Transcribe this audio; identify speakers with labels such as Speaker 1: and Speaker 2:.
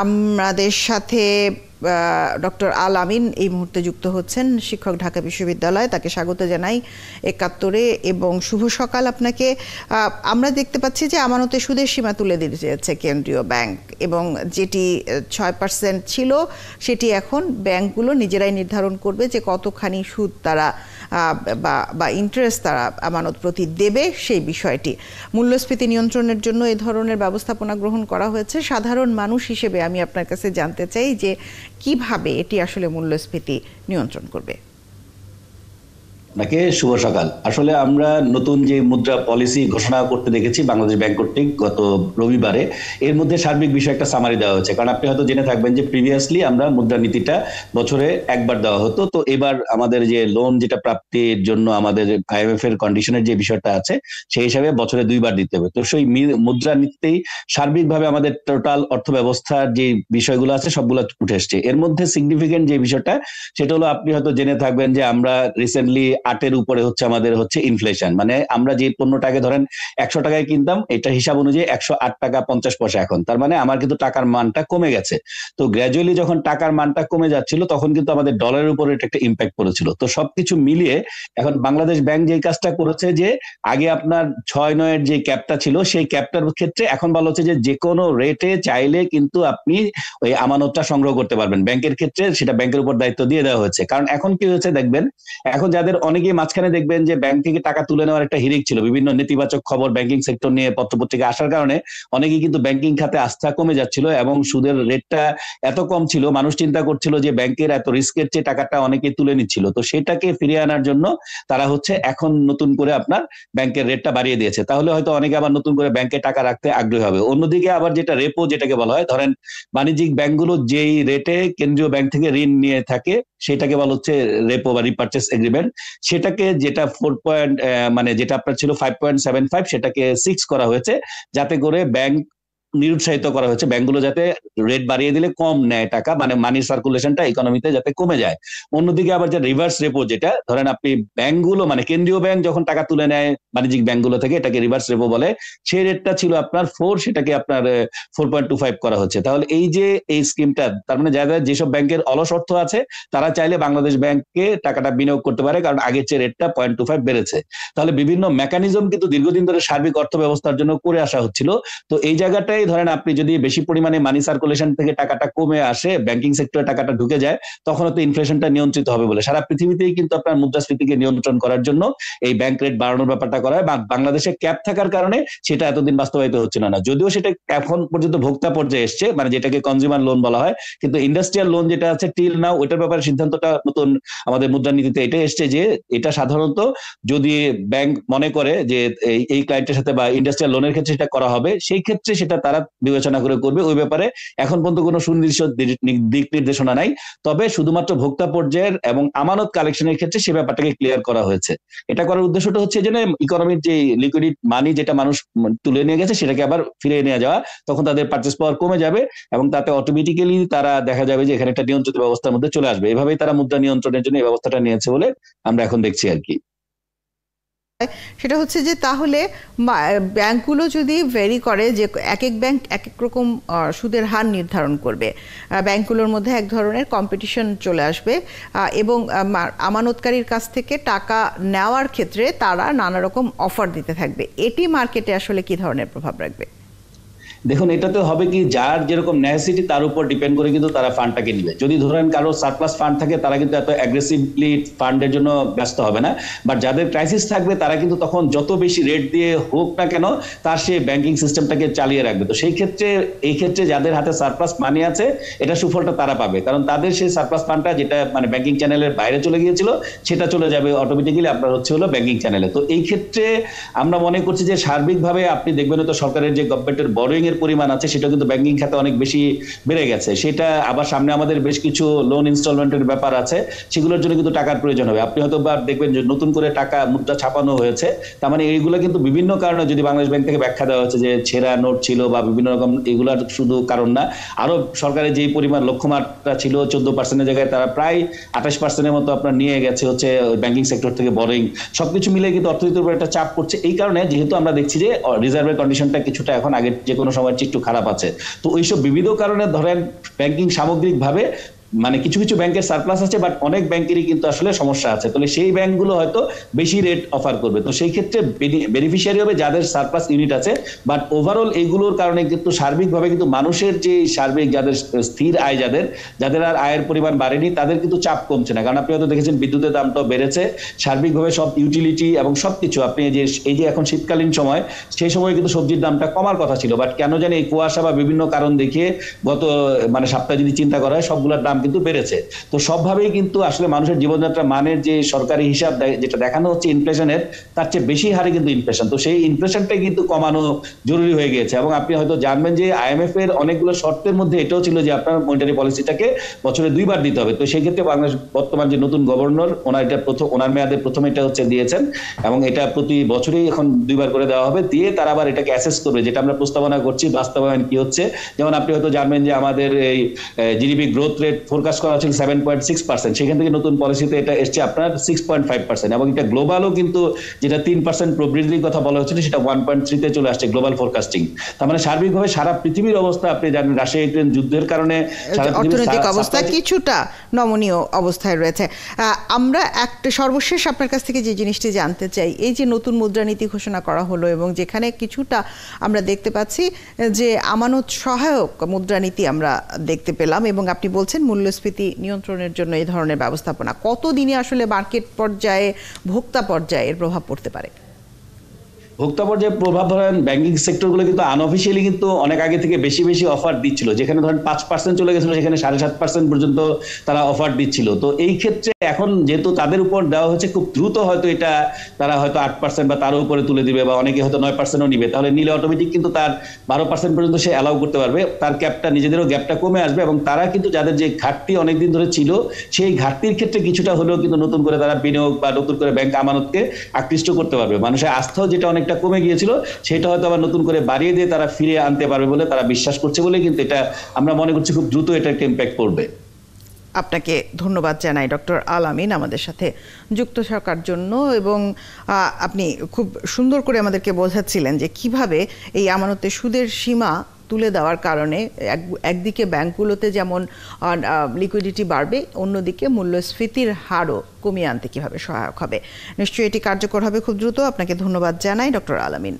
Speaker 1: আমাদের সাথে ডক্টর আল আমিন এই মুহূর্তে যুক্ত হচ্ছেন, শিক্ষক, ঢাকা বিশ্ববিদ্যালয়। তাকে স্বাগত জানাই একাত্তরে এবং শুভ সকাল আপনাকে। আমরা দেখতে পাচ্ছি যে আমানতে সুদের সীমা তুলে দিয়েছে কেন্দ্রীয় ব্যাংক, এবং যেটি 6% ছিল সেটি এখন ব্যাংকগুলো নিজেরাই নির্ধারণ করবে যে কতখানি সুদ তারা বা ইন্টারেস্ট তারা আমানত প্রতি দেবে সেই বিষয়টি। মূল্যস্ফীতি নিয়ন্ত্রণের জন্য এই ধরনের ব্যবস্থাপনা গ্রহণ করা হয়েছে। সাধারণ মানুষ হিসেবে আমি আপনার কাছে জানতে চাই যে কিভাবে এটি আসলে মূল্যস্ফীতি নিয়ন্ত্রণ করবে।
Speaker 2: আপনাকে শুভ সকাল। আসলে আমরা নতুন যে মুদ্রা পলিসি ঘোষণা করতে দেখেছি বাংলাদেশ ব্যাংক কর্তৃক গত রবিবারে, এর মধ্যে সার্বিক বিষয়ে একটা সামারি দেওয়া হয়েছে। কারণ আপনি হয়তো জেনে থাকবেন যে প্রিভিয়াসলি আমরা মুদ্রানীতিটা বছরে একবার দেওয়া হতো, তো এবার আমাদের যে লোন যেটা প্রাপ্তির জন্য আমাদের আইএমএফ এর কন্ডিশনের যে বিষয়টা আছে সেই হিসাবে বছরে 2বার দিতে হবে। তো সেই মুদ্রানীতিতেই সার্বিকভাবে আমাদের টোটাল অর্থ ব্যবস্থার যে বিষয়গুলো আছে সবগুলো উঠে এসছে। এর মধ্যে সিগনিফিকেন্ট যে বিষয়টা সেটা হলো, আপনি হয়তো জেনে থাকবেন যে আমরা রিসেন্টলি 8-এর উপরে আমাদের ইনফ্লেশন, মানে আমরা যে পণ্যটাকে ধরেন 100 টাকায় কিনতাম, এটা হিসাব অনুযায়ী 108 টাকা 50 পয়সা এখন। তার মানে আমার কিন্তু টাকার মানটা কমে গেছে। তো গ্র্যাজুয়ালি যখন টাকার মানটা কমে যাচ্ছিল তখন কিন্তু আমাদের ডলারের উপর এটা একটা ইম্প্যাক্ট পড়েছিল। তো সবকিছু মিলিয়ে এখন বাংলাদেশ ব্যাংক যে কাজটা করেছে যে আগে আপনার 6-9-এর যে ক্যাপটা ছিল সেই ক্যাপটার ক্ষেত্রে এখন বলা হচ্ছে যে কোনো রেটে চাইলে কিন্তু আপনি ওই আমানতটা সংগ্রহ করতে পারবেন। ব্যাংকের ক্ষেত্রে সেটা ব্যাংকের উপর দায়িত্ব দিয়ে দেওয়া হয়েছে। কারণ এখন কি হয়েছে দেখবেন, এখন যাদের অনেকেই মাঝখানে দেখবেন যে ব্যাংক থেকে টাকা তুলে নেওয়ার একটা হিড়িক ছিল, বিভিন্ন নেতিবাচক খবর ব্যাংকিং সেক্টর নিয়ে পত্রপত্রিকা আসার কারণে অনেকেই কিন্তু ব্যাংকিং খাতে আস্থা কমে যাচ্ছিল এবং সুদের রেটটা এত কম ছিল, মানুষ চিন্তা করছিল যে ব্যাংকের এত রিস্কের চেয়ে টাকাটা অনেকেই তুলে নিচ্ছিল। তো সেটাকে ফিরিয়ে আনার জন্য তারা এখন নতুন করে আপনার ব্যাংকের রেটটা বাড়িয়ে দিয়েছে। তাহলে হয়তো অনেকে আবার নতুন করে ব্যাংকে টাকা রাখতে আগ্রহী হবে। অন্যদিকে আবার যেটা রেপো যেটাকে বলা হয়, ধরেন বাণিজ্যিক ব্যাংকগুলো যেই রেটে কেন্দ্রীয় ব্যাংক থেকে ঋণ নিয়ে থাকে সেটাকে বলা হচ্ছে রেপো বা রিপারচেস এগ্রিমেন্ট। সেটাকে যেটা 4 মানে যেটা আপনার ছিল 5.75 সেটাকে 6 করা হয়েছে, যাতে করে ব্যাংক নিরুৎসাহিত করা হয়েছে ব্যাংকগুলো যাতে রেট বাড়িয়ে দিলে কম নেয় টাকা, মানে মানি সার্কুলেশনটা ইকোনমিতে যাতে কমে যায়। অন্যদিকে আবার যে রিভার্স রেপো, যেটা ধরেন আপনি ব্যাংকগুলো মানে কেন্দ্রীয় ব্যাংক যখন টাকা তুলে নেয় বাণিজ্যিক ব্যাংকগুলো থেকে, এটাকে রিভার্স রেপো বলে, সেই রেটটা ছিল আপনার 4, সেটাকে আপনার 4.25 করা হচ্ছে। তাহলে এই যে এই স্কিমটা, তার মানে যারা যেসব ব্যাংকের অলস অর্থ আছে তারা চাইলে বাংলাদেশ ব্যাংকে টাকাটা বিনিয়োগ করতে পারে, কারণ আগের চেয়ে রেটটা 0.25 বেড়েছে। তাহলে বিভিন্ন মেকানিজম কিন্তু দীর্ঘদিন ধরে সার্বিক অর্থ ব্যবস্থার জন্য করে আসা হচ্ছিল। তো এই জায়গাটাই ধরেন আপনি যদি বেশি পরিমাণে মানি সার্কুলেশন থেকে টাকাটা কমে আসে, ব্যাংকিং সেক্টরে টাকাটা ঢুকে যায়, তখন তো ইনফ্লেশনটা নিয়ন্ত্রিত হবে বলে সারা পৃথিবীতেই কিন্তু আপনার মুদ্রাস্ফীতিকে নিয়ন্ত্রণ করার জন্য এই ব্যাংক রেট বাড়ানোর ব্যাপারটা করা হয়। বাংলাদেশে ক্যাপ থাকার কারণে সেটা এতদিন বাস্তবায়িত হচ্ছিল না, যদিও সেটা এখন পর্যন্ত ভোক্তা পর্যায়ে এসছে, মানে যেটাকে কনজিউমার লোন বলা হয়। কিন্তু ইন্ডাস্ট্রিয়াল লোন যেটা আছে টিল নাও, ওইটার ব্যাপারে সিদ্ধান্তটা নতুন আমাদের মুদ্রানীতিতে এটা এসছে যে এটা সাধারণত যদি ব্যাংক মনে করে যে এই ক্লায়েন্টের সাথে বা ইন্ডাস্ট্রিয়াল লোনের ক্ষেত্রে সেটা করা হবে, সেই ক্ষেত্রে সেটা তারা বিবেচনা করে করবে। ওই ব্যাপারে এখন পর্যন্ত কোনো সুনির্দিষ্ট দিক নির্দেশনা নাই, তবে শুধুমাত্র ভোক্তা পর্যায়ের এবং আমানত কালেকশনের ক্ষেত্রে সে ব্যাপারটাকে ক্লিয়ার করা হয়েছে। এটা করার উদ্দেশ্যটা হচ্ছে যে ইকোনমির যে লিকুইডিট মানি যেটা মানুষ তুলে নিয়ে গেছে সেটাকে আবার ফিরিয়ে নিয়ে যাওয়া, তখন তাদের পারচেস পাওয়ার কমে যাবে এবং তাতে অটোমেটিক্যালি তারা দেখা যাবে যে এখানে একটা নিয়ন্ত্রিত ব্যবস্থার মধ্যে চলে আসবে। এভাবেই তারা মুদ্রা নিয়ন্ত্রণের জন্য এই ব্যবস্থাটা নিয়েছে বলে আমরা এখন দেখছি আর কি।
Speaker 1: সেটা হচ্ছে যে তাহলে ব্যাংকগুলো যদি ভেরি করে যে এক এক ব্যাংক এক এক রকম সুদের হার নির্ধারণ করবে, ব্যাংকগুলোর মধ্যে এক ধরনের কম্পিটিশন চলে আসবে এবং আমানতকারীর কাছ থেকে টাকা নেওয়ার ক্ষেত্রে তারা নানা রকম অফার দিতে থাকবে, এটি মার্কেটে আসলে কি ধরনের প্রভাব রাখবে?
Speaker 2: দেখুন, এটাতে হবে কি, যার যেরকম নেসেসিটি তার উপর ডিপেন্ড করে কিন্তু তারা ফান্ডটাকে নিবে। যদি ধরেন কারো সারপ্লাস ফান্ড থাকে তারা কিন্তু এত অ্যাগ্রেসিভলি ফান্ডের জন্য ব্যস্ত হবে না, বাট যাদের ক্রাইসিস থাকবে তারা কিন্তু তখন যত বেশি রেট দিয়ে হোক না কেন তার সে ব্যাংকিং সিস্টেমটাকে চালিয়ে রাখবে। তো সেই ক্ষেত্রে এই ক্ষেত্রে যাদের হাতে সারপ্লাস মানি আছে এটা সুফলটা তারা পাবে, কারণ তাদের সেই সারপ্লাস ফান্ডটা যেটা মানে ব্যাংকিং চ্যানেলের বাইরে চলে গিয়েছিল সেটা চলে যাবে অটোমেটিক্যালি আপনার হলো ব্যাংকিং চ্যানেলে। তো এই ক্ষেত্রে আমরা মনে করছি যে সার্বিকভাবে আপনি দেখবেন তো সরকারের যে গভর্নমেন্টের বরোয়িং এর পরিমাণ আছে সেটা কিন্তু ব্যাংকিং খাতে অনেক বেশি বেড়ে গেছে। সেটা আবার সামনে আমাদের বেশ কিছু লোন ইনস্টলমেন্টের ব্যাপার আছে, সেগুলোর জন্য কিন্তু টাকার প্রয়োজন হবে। আপনি হয়তো দেখবেন যে নতুন করে টাকা মুদ্রা ছাপানো হয়েছে, তার মানে এইগুলো কিন্তু বিভিন্ন কারণে, যদি বাংলাদেশ ব্যাংক থেকে ব্যাখ্যা দেওয়া হচ্ছে যে ছেঁড়া নোট ছিল বা বিভিন্ন রকম, এগুলার শুধু কারণ না, আরো সরকারের যেই পরিমাণ লক্ষ্যমাত্রা ছিল 14% জায়গায় তারা প্রায় 28% মতো আপনার নিয়ে গেছে ব্যাংকিং সেক্টর থেকে বরোয়িং। সবকিছু মিলে কিন্তু অর্থনীতির উপর একটা চাপ পড়ছে। এই কারণে যেহেতু আমরা দেখছি যে রিজার্ভের কন্ডিশনটা কিছুটা এখন আগের যে কোনো সময় সময়ের চেয়ে একটু খারাপ আছে। তো ওইসব বিবিধ কারণে ধরেন ব্যাংকিং সামগ্রিকভাবে মানে কিছু কিছু ব্যাংকের সারপ্লাস আছে, বাট অনেক ব্যাংকেরই কিন্তু আসলে সমস্যা আছে। তাহলে সেই ব্যাংকগুলো হয়তো বেশি রেট অফার করবে, তো সেই ক্ষেত্রে বেনিফিশিয়ারি হবে যাদের সারপ্লাস ইউনিট আছে। বাট ওভারঅল এইগুলোর কারণে কিন্তু সার্বিকভাবে কিন্তু মানুষের যে সার্বিক যাদের স্থির আয়, যাদের আর আয়ের পরিমাণ বাড়েনি, তাদের কিন্তু চাপ কমছে না। কারণ আপনি হয়তো দেখেছেন বিদ্যুতের দামটাও বেড়েছে, সার্বিকভাবে সব ইউটিলিটি এবং সবকিছু। আপনি এই যে এখন শীতকালীন সময়, সেই সময় কিন্তু সবজির দামটা কমার কথা ছিল, বাট কেন জানি এই কুয়াশা বা বিভিন্ন কারণ দেখিয়ে গত মানে সপ্তাহে যদি চিন্তা করা হয়, সবগুলোর দাম কিন্তু বেড়েছে। তো সবভাবেই কিন্তু আসলে মানুষের জীবনযাত্রা মানের যে সরকারি হিসাব যেটা দেখানো হচ্ছে ইনফ্লেশনের, তার চেয়ে বেশি হারে কিন্তু ইনফ্লেশন। তো সেই ইনফ্লেশনটাই কিন্তু কমানো জরুরি হয়ে গিয়েছে। এবং আপনি হয়তো জানবেন যে আইএমএফ এর অনেকগুলো শর্তের মধ্যে এটাও ছিল যে আপনার মনিটারি পলিসিটাকে বছরে 2 বার দিতে হবে। তো সেই ক্ষেত্রে বাংলাদেশ বর্তমান যে নতুন গভর্নর, ওনার মেয়াদের প্রথম এটা হচ্ছে দিয়েছেন, এবং এটা প্রতি বছরই এখন 2 বার করে দেওয়া হবে। দিয়ে তারা আবার এটাকে অ্যাসেস করবে, যেটা আমরা প্রস্তাবনা করছি বাস্তবায়ন কি হচ্ছে। যেমন আপনি হয়তো জানবেন যে আমাদের এই জিডিপি গ্রোথ রেট ফোরকাস্ট করা হচ্ছিল 7.6%, সেখান থেকে নতুন পলিসিতে এটা এসছে আপনার 6.5%, এবং এটা গ্লোবালও কিন্তু যেটা 3% প্রবৃদ্ধির কথা বলা হচ্ছিল সেটা 1.3 চলে আসছে গ্লোবাল ফোরকাস্টিং। তার মানে সার্বিকভাবে সারা পৃথিবীর অবস্থা, আপনি জানেন রাশিয়া ইউক্রেন যুদ্ধের কারণে
Speaker 1: অর্থনৈতিক অবস্থা কিছুটা নমনীয় অবস্থায় রয়েছে। আমরা একটা সর্বশেষ আপনার কাছ থেকে যে জিনিসটি জানতে চাই, এই যে নতুন মুদ্রানীতি ঘোষণা করা হলো এবং যেখানে কিছুটা আমরা দেখতে পাচ্ছি যে আমানত সহায়ক মুদ্রানীতি আমরা দেখতে পেলাম, এবং আপনি বলছেন মূল্যস্ফীতি নিয়ন্ত্রণের জন্য এই ধরনের ব্যবস্থাপনা কতদিনে আসলে মার্কেট পর্যায়ে, ভোক্তা পর্যায়ে এর প্রভাব পড়তে পারে?
Speaker 2: ভোক্তা পর্যায়ে প্রভাব ধরেন ব্যাংকিং সেক্টরগুলো কিন্তু আনঅফিসিয়ালি কিন্তু অনেক আগে থেকে বেশি বেশি অফার দিচ্ছিল। যেখানে ধরেন 5% চলে গেছিল, সেখানে 7.5% পর্যন্ত তারা অফার দিচ্ছিল। তো এই ক্ষেত্রে এখন যেহেতু তাদের উপর দেওয়া হচ্ছে, খুব দ্রুত হয়তো এটা তারা হয়তো 8% বা তারও উপরে তুলে দিবে, বা অনেকে হয়তো 9%ও নিবে। তাহলে নিলে অটোমেটিক কিন্তু তার 12% পর্যন্ত সে অ্যালাউ করতে পারবে। তার ক্যাপটা, নিজেদেরও গ্যাপটা কমে আসবে, এবং তারা কিন্তু যাদের যে ঘাটতি অনেকদিন ধরে ছিল, সেই ঘাটতির ক্ষেত্রে কিছুটা হলেও কিন্তু নতুন করে তারা বিনিয়োগ বা নতুন করে ব্যাংক আমানতকে আকৃষ্ট করতে পারবে। মানুষের আস্থাও যেটা অনেকটা কমে গিয়েছিল, সেটা হয়তো আবার নতুন করে বাড়িয়ে দিয়ে তারা ফিরে আনতে পারবে বলে তারা বিশ্বাস করছে, বলে কিন্তু এটা আমরা মনে করছি খুব দ্রুত এটা একটা ইম্প্যাক্ট পড়বে।
Speaker 1: আপনাকে ধন্যবাদ জানাই ডক্টর আল আমিন আমাদের সাথে যুক্ত থাকার জন্য, এবং আপনি খুব সুন্দর করে আমাদেরকে বোঝাচ্ছিলেন যে কিভাবে এই আমানতের সুদের সীমা তুলে দেওয়ার কারণে একদিকে ব্যাংকগুলোতে যেমন লিকুইডিটি বাড়বে, অন্যদিকে মূল্যস্ফীতির হারও কমিয়ে আনতে কিভাবে সহায়ক হবে। নিশ্চয়ই এটি কার্যকর হবে খুব দ্রুত। আপনাকে ধন্যবাদ জানাই ডক্টর আল আমিন।